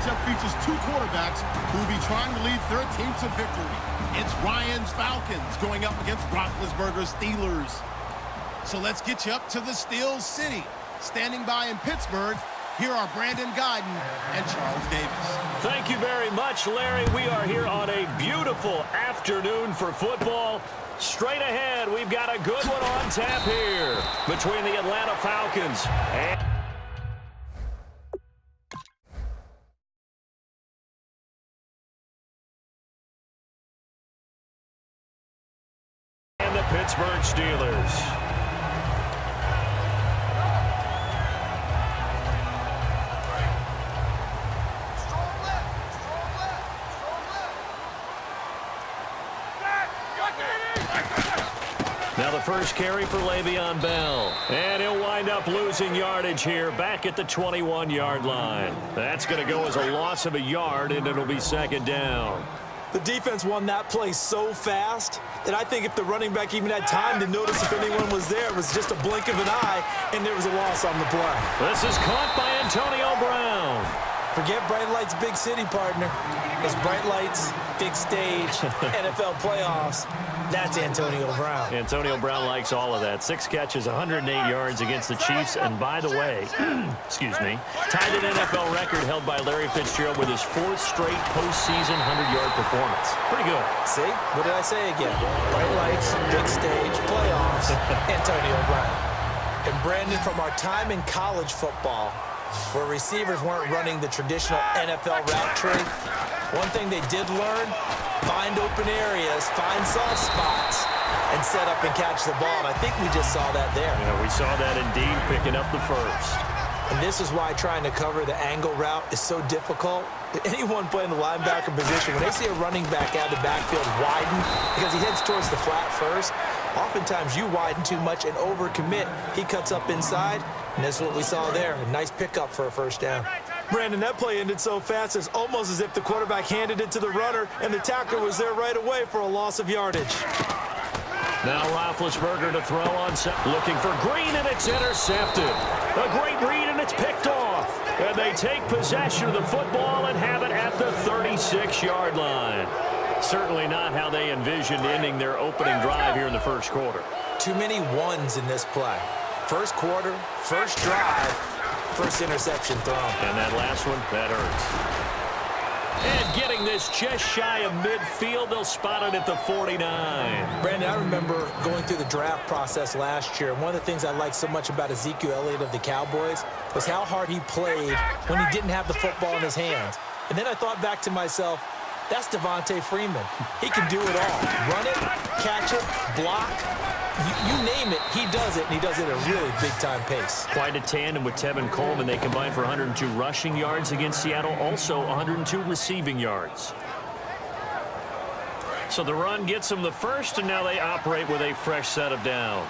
matchup features two quarterbacks who will be trying to lead their team to victory. It's Ryan's Falcons going up against Roethlisberger's Steelers. So let's get you up to the Steel City. Standing by in Pittsburgh, here are Brandon Guyton and Charles Davis. Thank you very much, Larry. We are here on a beautiful afternoon for football. Straight ahead, we've got a good one on tap here between the Atlanta Falcons and the Pittsburgh Steelers. Now the first carry for Le'Veon Bell. And he'll wind up losing yardage here back at the 21-yard line. That's going to go as a loss of a yard, and it'll be second down. The defense won that play so fast that I think if the running back even had time to notice if anyone was there, it was just a blink of an eye, and there was a loss on the play. This is caught by Antonio Brown. Forget Bright Lights, big city, partner. It's Bright Lights, big stage, NFL playoffs. That's Antonio Brown. Antonio Brown likes all of that. 6 catches, 108 yards against the Chiefs. And by the way, excuse me, tied an NFL record held by Larry Fitzgerald with his 4th straight postseason 100-yard performance. Pretty good. See? What did I say again? Bright lights, big stage, playoffs, Antonio Brown. And Brandon, from our time in college football, where receivers weren't running the traditional NFL route tree, one thing they did learn, find open areas, find soft spots, and set up and catch the ball. And I think we just saw that there. Yeah, we saw that indeed, picking up the first. And this is why trying to cover the angle route is so difficult. Anyone playing the linebacker position, when they see a running back out of the backfield widen because he heads towards the flat first, oftentimes you widen too much and overcommit. He cuts up inside, and that's what we saw there. A nice pickup for a first down. Brandon, that play ended so fast, it's almost as if the quarterback handed it to the runner, and the tackler was there right away for a loss of yardage. Now Roethlisberger to throw on set. Looking for Green, and it's intercepted. A great read, and it's picked off. And they take possession of the football and have it at the 36-yard line. Certainly not how they envisioned ending their opening drive here in the first quarter. Too many ones in this play. First quarter, first drive, first interception thrown. And that last one, that hurts. And getting this just shy of midfield, they'll spot it at the 49. Brandon, I remember going through the draft process last year, and one of the things I liked so much about Ezekiel Elliott of the Cowboys was how hard he played when he didn't have the football in his hands. And then I thought back to myself, that's Devontae Freeman. He can do it all. Run it, catch it, block. You name it, he does it, and he does it at a really big-time pace. Quite a tandem with Tevin Coleman. They combined for 102 rushing yards against Seattle, also 102 receiving yards. So the run gets them the first, and now they operate with a fresh set of downs.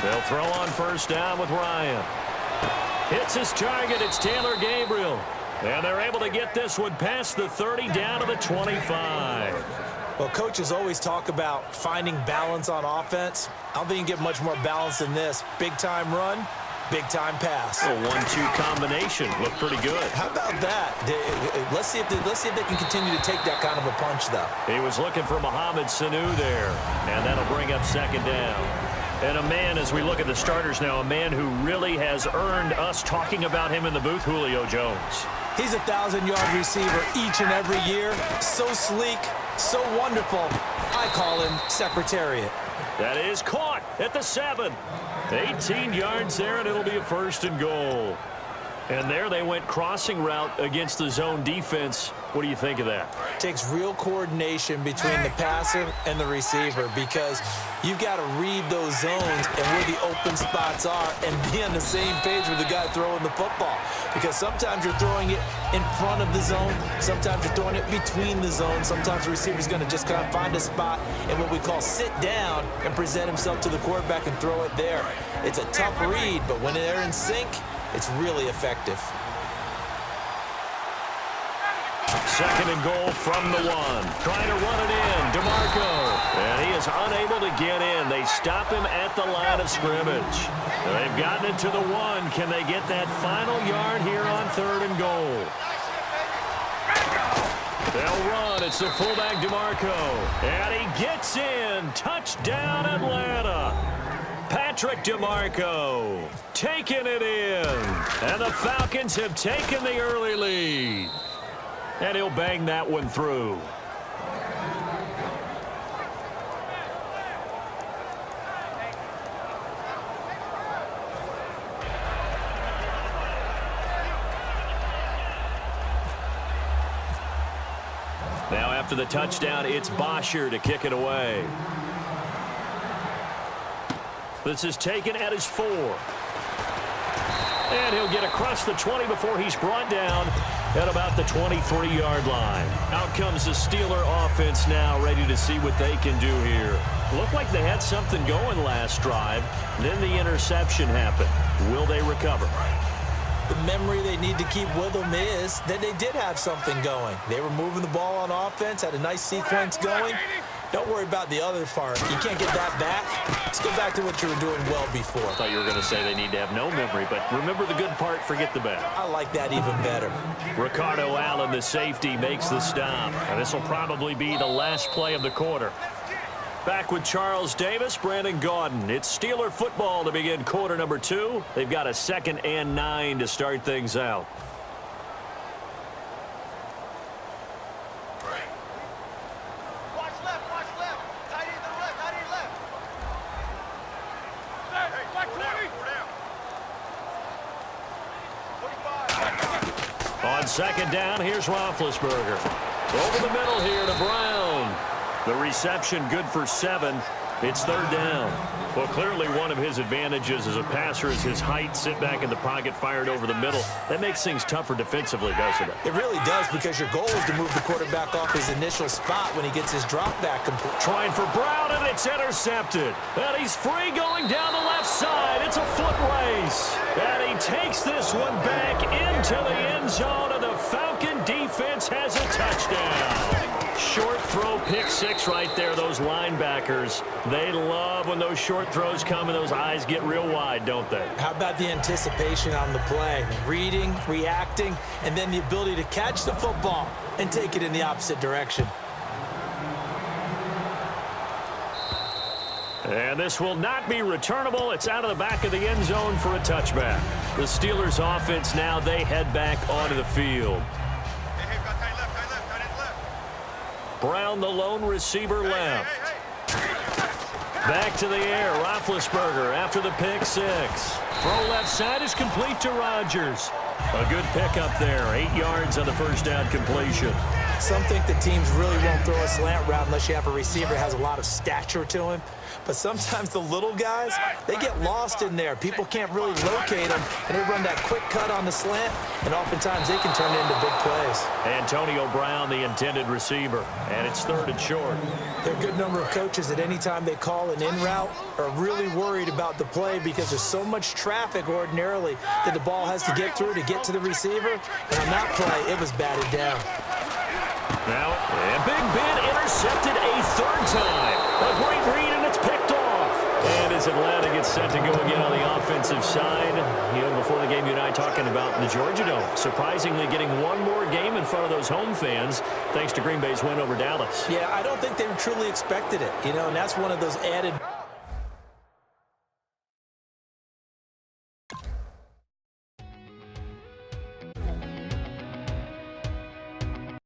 They'll throw on first down with Ryan. Hits his target. It's Taylor Gabriel. And they're able to get this one past the 30 down to the 25. Well, coaches always talk about finding balance on offense. I don't think you can get much more balance than this. Big-time run, big-time pass. A 1-2 combination. Looked pretty good. How about that? Let's see if they can continue to take that kind of a punch, though. He was looking for Mohamed Sanu there. And that'll bring up second down. And a man, as we look at the starters now, a man who really has earned us talking about him in the booth, Julio Jones. He's a 1,000-yard receiver each and every year. So sleek, so wonderful. I call him Secretariat. That is caught at the 7. 18 yards there, and it'll be a first and goal. And there they went crossing route against the zone defense. What do you think of that? Takes real coordination between the passer and the receiver because you've got to read those zones and where the open spots are and be on the same page with the guy throwing the football. Because sometimes you're throwing it in front of the zone. Sometimes you're throwing it between the zones. Sometimes the receiver's going to just kind of find a spot and what we call sit down and present himself to the quarterback and throw it there. It's a tough read, but when they're in sync, it's really effective. Second and goal from the 1. Trying to run it in. DeMarco. And he is unable to get in. They stop him at the line of scrimmage. They've gotten it to the 1. Can they get that final yard here on 3rd and goal? They'll run. It's the fullback DeMarco. And he gets in. Touchdown, Atlanta. Patrick DeMarco taking it in. And the Falcons have taken the early lead. And he'll bang that one through. Now after the touchdown, it's Bosher to kick it away. This is taken at his 4. And he'll get across the 20 before he's brought down at about the 23-yard line. Out comes the Steeler offense now, ready to see what they can do here. Looked like they had something going last drive. Then the interception happened. Will they recover? The memory they need to keep with them is that they did have something going. They were moving the ball on offense, had a nice sequence going. Don't worry about the other part. You can't get that back. Let's go back to what you were doing well before. I thought you were going to say they need to have no memory, but remember the good part, forget the bad. I like that even better. Ricardo Allen, the safety, makes the stop. And this will probably be the last play of the quarter. Back with Charles Davis, Brandon Gaudin. It's Steeler football to begin quarter number 2. They've got a 2nd and 9 to start things out. On 2nd down, here's Roethlisberger. Over the middle here to Brown. The reception good for 7. It's 3rd down. Well, clearly one of his advantages as a passer is his height. Sit back in the pocket, fired over the middle. That makes things tougher defensively, doesn't it? It really does, because your goal is to move the quarterback off his initial spot when he gets his drop back complete. Trying for Brown, and it's intercepted. And he's free going down the left side. It's a foot race. And he takes this one back into the end zone, and the Falcon defense has a touchdown. Short throw, pick 6 right there. Those linebackers, they love when those short throws come and those eyes get real wide, don't they? How about the anticipation on the play? Reading, reacting, and then the ability to catch the football and take it in the opposite direction. And this will not be returnable. It's out of the back of the end zone for a touchback. The Steelers offense now, they head back onto the field. Brown, the lone receiver, left. Back to the air. Roethlisberger after the pick 6. Throw left side is complete to Rodgers. A good pickup there. 8 yards on the first down completion. Some think the teams really won't throw a slant route unless you have a receiver that has a lot of stature to him. But sometimes the little guys, they get lost in there. People can't really locate them, and they run that quick cut on the slant, and oftentimes they can turn it into big plays. Antonio Brown, the intended receiver, and it's 3rd and short. There are a good number of coaches that any time they call an in route are really worried about the play because there's so much traffic ordinarily that the ball has to get through to get to the receiver. And on that play, it was batted down. Now, and Big Ben intercepted a 3rd time. A great read, and it's picked off. And as Atlanta gets set to go again on the offensive side, you know, before the game you and I talking about the Georgia Dome, surprisingly getting one more game in front of those home fans thanks to Green Bay's win over Dallas. Yeah, I don't think they truly expected it, you know, and that's one of those added